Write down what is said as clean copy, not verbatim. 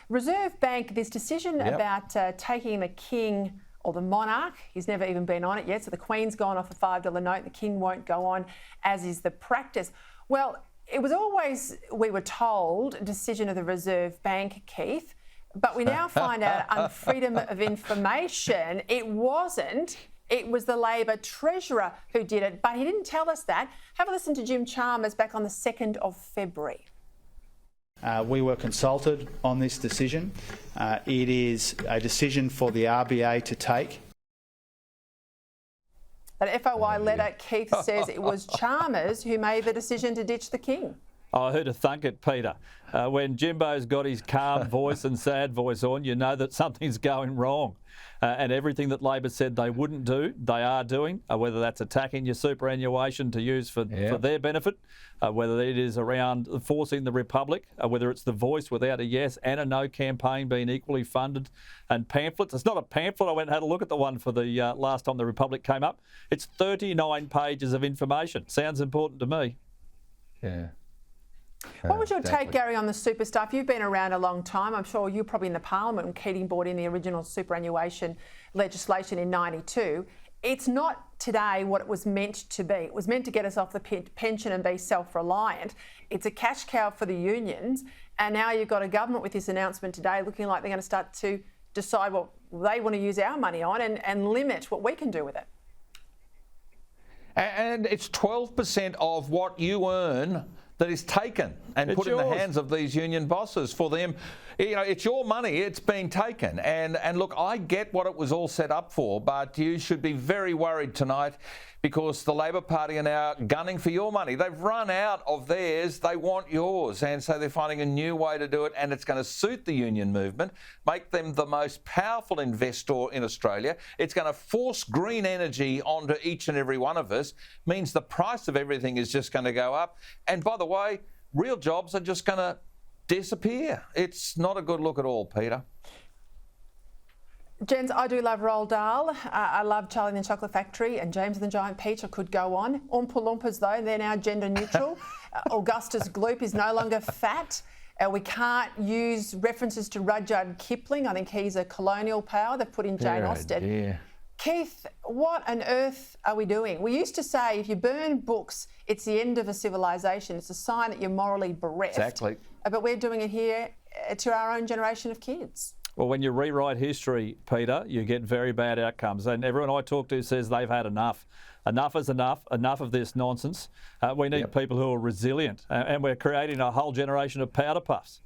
Reserve Bank, this decision about taking the King or the monarch, he's never even been on it yet, so the Queen's gone off the $5 note, the King won't go on, as is the practice. Well, it was always, we were told, a decision of the Reserve Bank, Keith, but we now find out on freedom of information, it wasn't. It was the Labor Treasurer who did it, but he didn't tell us that. Have a listen to Jim Chalmers back on the 2nd of February. We were consulted on this decision. It is a decision for the RBA to take. That FOI letter, Keith says it was Chalmers who made the decision to ditch the King. Oh, who'd have thunk it, Peter? When Jimbo's got his calm voice and sad voice on, you know that something's going wrong. And everything that Labor said they wouldn't do, they are doing, whether that's attacking your superannuation to use for their benefit, whether it is around forcing the Republic, whether it's the Voice without a yes and a no campaign being equally funded, and pamphlets. It's not a pamphlet. I went and had a look at the one for the last time the Republic came up. It's 39 pages of information. Sounds important to me. Yeah. What was your take, Gary, on the super stuff? You've been around a long time. I'm sure you were probably in the Parliament when Keating brought in the original superannuation legislation in '92. It's not today what it was meant to be. It was meant to get us off the pension and be self-reliant. It's a cash cow for the unions. And now you've got a government with this announcement today looking like they're going to start to decide what they want to use our money on and limit what we can do with it. And it's 12% of what you earn that is taken and put in the hands of these union bosses. For them, you know, it's your money, it's being taken. And look, I get what it was all set up for, but you should be very worried tonight because the Labor Party are now gunning for your money. They've run out of theirs, they want yours. And so they're finding a new way to do it, and it's going to suit the union movement, make them the most powerful investor in Australia. It's going to force green energy onto each and every one of us, means the price of everything is just going to go up. And by the way, real jobs are just going to disappear. It's not a good look at all, Peter. Jens, I do love Roald Dahl. I love Charlie and the Chocolate Factory and James and the Giant Peach. I could go on. Oompa Loompas, though, they're now gender neutral. Augustus Gloop is no longer fat. We can't use references to Rudyard Kipling. I think he's a colonial power. They've put in Jane Austen. Dear. Keith, what on earth are we doing? We used to say if you burn books, it's the end of a civilization. It's a sign that you're morally bereft. Exactly. But we're doing it here to our own generation of kids. Well, when you rewrite history, Peter, you get very bad outcomes. And everyone I talk to says they've had enough. Enough is enough. Enough of this nonsense. We need people who are resilient. And we're creating a whole generation of powder puffs.